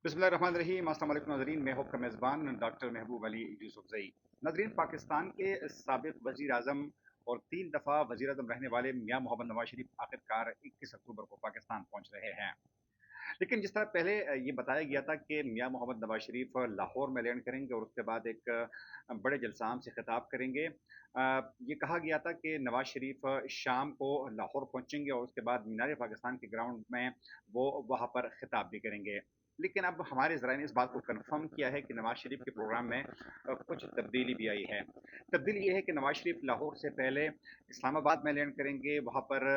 बिस्मिल्लाहिर्रहमानिर्रहीम। अस्सलाम वालेकुम नाज़रीन, मैं हूं आपका मेज़बान डॉक्टर महबूब अली यूसुफ़ज़ई। नाज़रीन, पाकिस्तान के साबिक़ वज़ीर आज़म और 3 दफ़ा वज़ीर आज़म रहने वाले मियां मोहम्मद नवाज़ शरीफ आखिरकार 21 अक्टूबर को पाकिस्तान पहुंच रहे हैं। लेकिन जिस तरह पहले ये बताया गया था कि मियां मोहम्मद नवाज़ शरीफ लाहौर में लैंड करेंगे और उसके बाद एक बड़े जलसाम से खिताब करेंगे। ये कहा गया था कि नवाज़ शरीफ शाम को लाहौर पहुंचेंगे और उसके बाद मीनार पाकिस्तान के ग्राउंड में वो वहां पर खिताब भी करेंगे। लेकिन अब हमारे ज़राए ने इस बात को कन्फर्म किया है कि नवाज़ शरीफ के प्रोग्राम में कुछ तब्दीली भी आई है। तब्दीली ये है कि नवाज़ शरीफ लाहौर से पहले इस्लामाबाद में लैंड करेंगे। वहाँ पर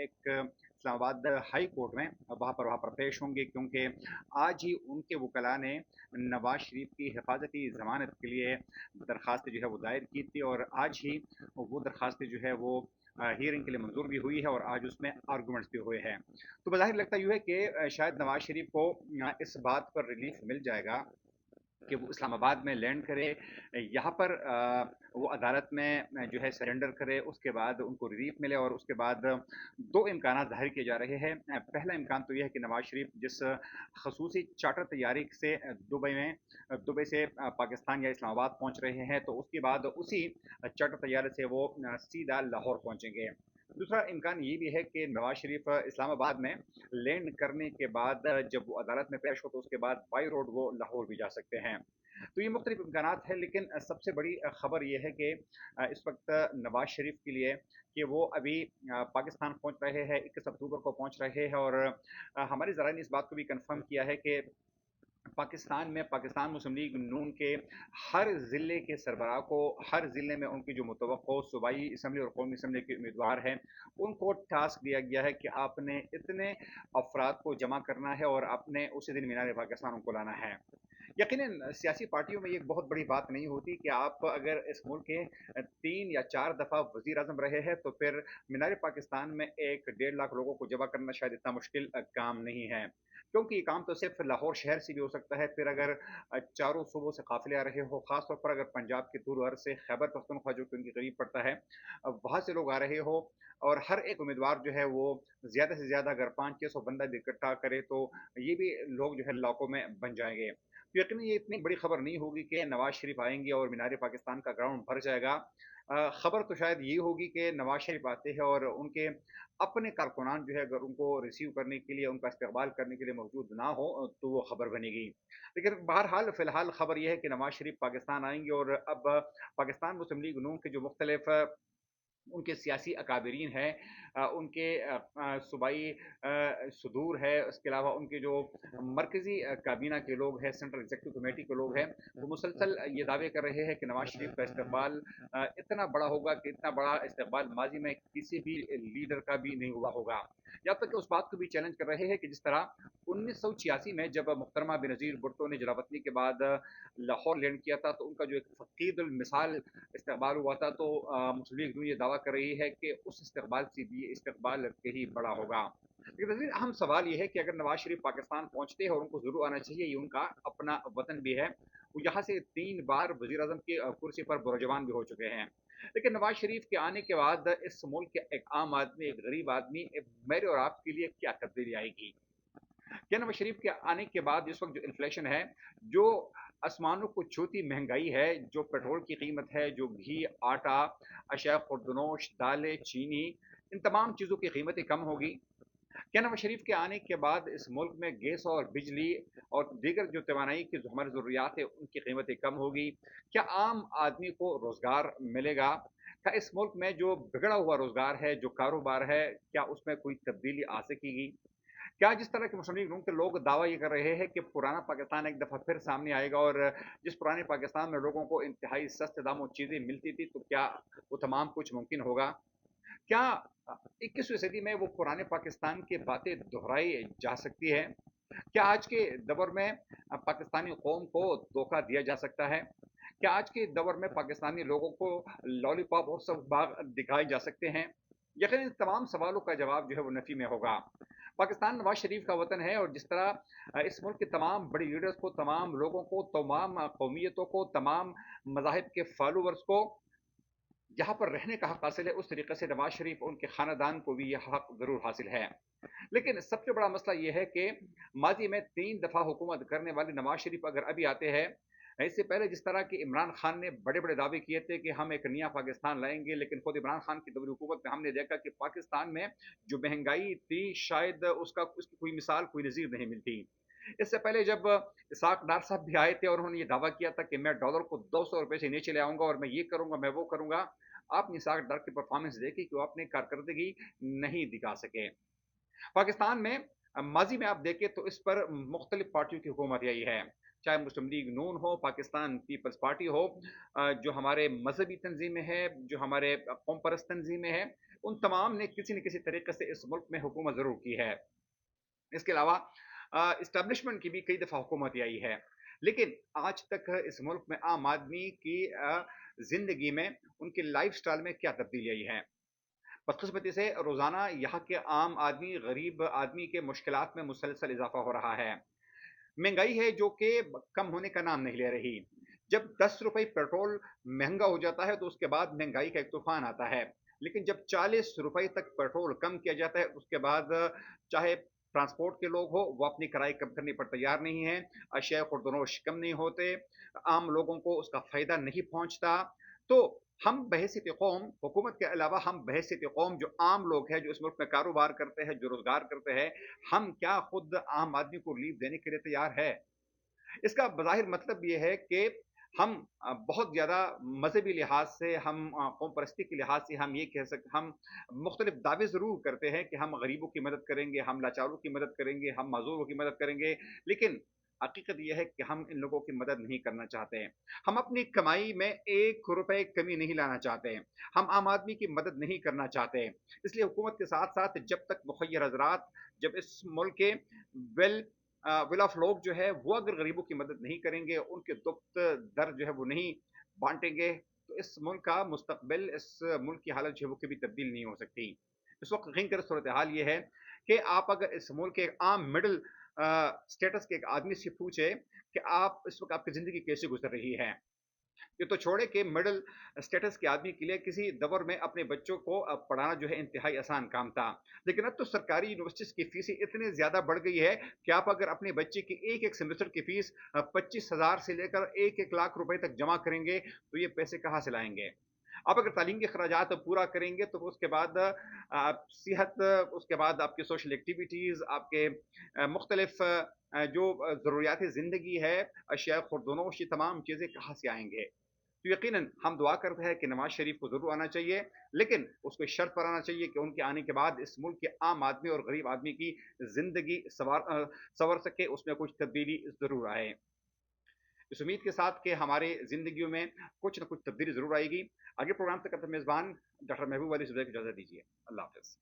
एक इस्लामाबाद हाई कोर्ट में वहाँ पर पेश होंगे, क्योंकि आज ही उनके वकला ने नवाज शरीफ की हिफाजती ज़मानत के लिए दरख्वास्त जो है वो दायर की थी, और आज ही वो दरख्वास्त जो है वो हियरिंग के लिए मंजूर भी हुई है और आज उसमें आर्गूमेंट्स भी हुए हैं। तो बज़ाहिर लगता यूँ है कि शायद नवाज शरीफ को इस बात पर रिलीफ मिल जाएगा कि वो इस्लामाबाद में लैंड करे, यहाँ पर वो अदालत में जो है सरेंडर करे, उसके बाद उनको रिलीफ मिले। और उसके बाद दो इम्कान ज़ाहिर किए जा रहे हैं। पहला इम्कान तो यह है कि नवाज शरीफ जिस खसूसी चार्टर तैयारी से दुबई से पाकिस्तान या इस्लामाबाद पहुंच रहे हैं, तो उसके बाद उसी चार्टर तैयारी से वो सीधा लाहौर पहुंचेंगे। दूसरा इम्कान ये भी है कि नवाज शरीफ इस्लामाबाद में लैंड करने के बाद जब वो अदालत में पेश हो तो उसके बाद बाई रोड वो लाहौर भी जा सकते हैं। तो ये मुख्तलिफ इम्कानात है, लेकिन सबसे बड़ी खबर ये है कि इस वक्त नवाज शरीफ के लिए कि वो अभी पाकिस्तान पहुंच रहे हैं, 21 अक्टूबर को पहुंच रहे हैं। और हमारे ज़राए ने इस बात को भी कंफर्म किया है कि पाकिस्तान में पाकिस्तान मुस्लिम लीग नून के हर ज़िले के सरबराह को, हर ज़िले में उनकी जो मुतवक्को सूबाई असम्बली और कौमी असम्बली के उम्मीदवार हैं, उनको टास्क दिया गया है कि आपने इतने अफराद को जमा करना है और आपने उसी दिन मीनार पाकिस्तान उनको लाना है। यकीनन सियासी पार्टियों में ये एक बहुत बड़ी बात नहीं होती कि आप अगर इस मुल्क के 3 या 4 दफ़ा वजीर आजम रहे हैं, तो फिर मीनार पाकिस्तान में 1 डेढ़ लाख लोगों को जमा करना शायद इतना मुश्किल काम नहीं है, क्योंकि ये काम तो सिर्फ लाहौर शहर से भी हो सकता है। फिर अगर चारों सूबों से काफिले आ रहे हो, खासतौर पर अगर पंजाब के दूर दराज से खैबर पख्तूनख्वा जो कि उनके करीब पड़ता है, वहां से लोग आ रहे हो, और हर एक उम्मीदवार जो है वो ज्यादा से ज्यादा अगर 500-600 बंदा भी इकट्ठा करे, तो ये भी लोग जो है इलाकों में बन जाएंगे। तो यकीन ये इतनी बड़ी खबर नहीं होगी कि नवाज शरीफ आएंगे और मीनार पाकिस्तान का ग्राउंड भर जाएगा। खबर तो शायद ये होगी कि नवाज शरीफ आते हैं और उनके अपने कारकुनान जो है अगर उनको रिसीव करने के लिए, उनका इस्तेमाल करने के लिए मौजूद ना हो, तो वो खबर बनेगी। लेकिन बहरहाल फिलहाल खबर यह है कि नवाज शरीफ पाकिस्तान आएंगे। और अब पाकिस्तान मुस्लिम लीग नून के जो मुख्तलिफ उनके सियासी अकाबरीन हैं, उनके सूबाई सदूर है, उसके अलावा उनके जो मरकज़ी काबीना के लोग हैं, सेंट्रल एग्जीक्यूटिव कमेटी के लोग हैं, वो मुसलसल ये दावे कर रहे हैं कि नवाज शरीफ का इस्तेमाल इतना बड़ा होगा कि इतना बड़ा इस्तेमाल माजी में किसी भी लीडर का भी नहीं हुआ होगा। यहाँ तक कि उस बात को भी चैलेंज कर रहे हैं कि जिस तरह 1986 में जब मुहतरमा बेनज़ीर भुट्टो ने जलावतनी के बाद लाहौर लैंड किया था, तो उनका जो एक फ़कीदुल मिसाल इस्तेमाल हुआ था, तो मुस्लिम लीग नून ये दावा कर रही है कि उस इस्तेमाल से भी ये इस्तेमाल कहीं बड़ा होगा। लेकिन नज़ीर अहम सवाल ये है कि अगर नवाज शरीफ पाकिस्तान पहुंचते हैं, और उनको जरूर आना चाहिए, ये उनका अपना वतन भी है, वो यहाँ से 3 बार वजीर अजम की कुर्सी पर बुरजमान भी हो चुके हैं। लेकिन नवाज शरीफ के आने के बाद इस मुल्क के एक आम आदमी, एक गरीब आदमी, मेरे और आपके लिए क्या तब्दीली आएगी? क्या नवाज शरीफ के आने के बाद इस वक्त जो इन्फ्लेशन है, जो आसमानों को छूती महंगाई है, जो पेट्रोल की कीमत है, जो घी, आटा, अशिया खुर्दनोश, दालें, चीनी, इन तमाम चीज़ों की कीमतें कम होगी? क्या नवाज शरीफ के आने के बाद इस मुल्क में गैस और बिजली और दीगर जो तवानाई की जो हमारी ज़रूरियात है, उनकी कीमतें कम होगी? क्या आम आदमी को रोज़गार मिलेगा? क्या इस मुल्क में जो बिगड़ा हुआ रोज़गार है, जो कारोबार है, क्या उसमें कोई तब्दीली आ सकेगी? क्या जिस तरह के मुस्लिम लीग नून के लोग दावा ये कर रहे हैं कि पुराना पाकिस्तान एक दफ़ा फिर सामने आएगा, और जिस पुराने पाकिस्तान में लोगों को इंतहाई सस्ते दामों चीज़ें मिलती थी, तो क्या वो तमाम कुछ मुमकिन होगा? क्या 21वीं सदी में वो पुराने पाकिस्तान की बातें दोहराई जा सकती है? क्या आज के दौर में पाकिस्तानी कौम को धोखा दिया जा सकता है? क्या आज के दौर में पाकिस्तानी लोगों को लॉलीपॉप और सब बाग दिखाए जा सकते हैं? यकीन इन तमाम सवालों का जवाब जो है वो नफ़ी में होगा। पाकिस्तान नवाज शरीफ का वतन है, और जिस तरह इस मुल्क के तमाम बड़ी लीडर्स को, तमाम लोगों को, तमाम कौमियतों को, तमाम मज़ाहिब के फॉलोअर्स को जहाँ पर रहने का हक हासिल है, उस तरीके से नवाज शरीफ और उनके खानदान को भी यह हक ज़रूर हासिल है। लेकिन सबसे बड़ा मसला ये है कि माजी में 3 दफ़ा हुकूमत करने वाले नवाज शरीफ अगर अभी आते हैं, इससे पहले जिस तरह कि इमरान खान ने बड़े-बड़े दावे किए थे कि हम एक नया पाकिस्तान लाएँगे, लेकिन खुद इमरान खान की दोहरी हुकूमत में हमने देखा कि पाकिस्तान में जो महँगाई थी, शायद उसकी कोई मिसाल, कोई नज़ीर नहीं मिलती। इससे पहले जब इसाक डार साहब भी आए थे और उन्होंने ये दावा किया था कि मैं डॉलर को ₹200 से नीचे ले आऊँगा और मैं ये करूँगा, मैं वो करूँगा। आपने इसाक डार की परफ़ॉर्मेंस देखी कि वो अपनी कारकर्दगी नहीं दिखा सके। पाकिस्तान में माजी में आप देखें तो इस पर मुख्तलिफ पार्टियों की हुकूमत रही है, चाहे मुस्लिम लीग नून हो, पाकिस्तान पीपल्स पार्टी हो, जो हमारे मजहबी तंजीमें हैं, जो हमारे कौम परस्त तंजीमें हैं, उन तमाम ने किसी न किसी तरीके से इस मुल्क में हुकूमत ज़रूर की है। इसके अलावा इस्टेब्लिशमेंट की भी कई दफ़ा हुकूमत आई है, लेकिन आज तक इस मुल्क में आम आदमी की ज़िंदगी में, उनकी लाइफ स्टाइल में क्या तब्दीली आई है। बदकिस्मती से रोज़ाना यहाँ के आम आदमी, गरीब आदमी के मुश्किलात में मुसलसल इज़ाफ़ा हो रहा है। महँगाई है जो कि कम होने का नाम नहीं ले रही। जब ₹10 पेट्रोल महँगा हो जाता है तो उसके बाद महँगाई का एक तूफ़ान आता है। लेकिन जब ₹40 तक पेट्रोल कम किया जाता है उसके बाद चाहे ट्रांसपोर्ट के लोग हो वो अपनी किराए कम करने पर तैयार नहीं हैं, अशिया खुर्दनोश कम नहीं होते, आम लोगों को उसका फ़ायदा नहीं पहुँचता। तो हम बहैसियत कौम, हुकूमत के अलावा हम बहैसियत कौम जो आम लोग हैं, जो इस मुल्क में कारोबार करते हैं, जो रोज़गार करते हैं, हम क्या खुद आम आदमी को रिलीफ देने के लिए तैयार है? इसका बज़ाहिर मतलब ये है कि हम बहुत ज़्यादा मज़हबी लिहाज से, हम कौम परस्ती के लिहाज से हम ये कह सकते, हम मुख्तलिफ दावे ज़रूर करते हैं कि हम गरीबों की मदद करेंगे, हम लाचारों की मदद करेंगे, हम माज़ूरों की मदद करेंगे, लेकिन हकीकत ये है कि हम इन लोगों की मदद नहीं करना चाहते हैं। हम अपनी कमाई में ₹1 कमी नहीं लाना चाहते हैं। हम आम आदमी की मदद नहीं करना चाहते हैं। इसलिए हुकूमत के साथ-साथ जब तक मुखय्यर हज़रात, जब इस मुल्क के वेल विल ऑफ लोग जो है वो अगर गरीबों की मदद नहीं करेंगे, उनके दुख्त दर्द जो है वो नहीं बाँटेंगे, तो इस मुल्क का मुस्तक़बिल, इस मुल्क की हालत जो है वो कभी तब्दील नहीं हो सकती। इस वक़्त ग़ैर सूरत-ए-हाल ये है कि आप अगर इस मुल्क के एक आम मिडल स्टेटस के एक आदमी से पूछे कि आप इस वक़्त आपकी ज़िंदगी कैसे गुज़र रही है? ये तो छोड़े कि मिडल स्टेटस के आदमी के लिए किसी दौर में अपने बच्चों को पढ़ाना जो है इंतहाई आसान काम था। लेकिन अब तो सरकारी यूनिवर्सिटीज़ की फ़ीसें इतनी ज़्यादा बढ़ गई है कि आप अगर अपने बच्चे की एक-एक सेमेस्टर की फ़ीस 25,000 से लेकर 1-1 लाख रुपए तक जमा करेंगे, तो ये पैसे कहाँ से लाएँगे? आप अगर तालीम के खर्चात पूरा करेंगे तो उसके बाद सेहत, उसके बाद आपकी सोशल एक्टिविटीज़, आपके मुख्तलिफ जो ज़रूरियात ज़िंदगी है, अशिया खुर्दनोश, ये तमाम चीज़ें कहाँ से आएँगे? तो यकीनन हम दुआ करते हैं कि नवाज शरीफ को ज़रूर आना चाहिए, लेकिन उसको इस शर्त पर आना चाहिए कि उनके आने के बाद इस मुल्क के आम आदमी और गरीब आदमी की ज़िंदगी संवर सके, उसमें कुछ तब्दीली ज़रूर आए। इस उम्मीद के साथ कि हमारे ज़िंदगियों में कुछ न कुछ तब्दीली ज़रूर आएगी। आगे प्रोग्राम तक अपने मेज़बान डॉक्टर महबूब अली ज़ुबैर को इजाज़त दीजिए। अल्लाह हाफ़िज़।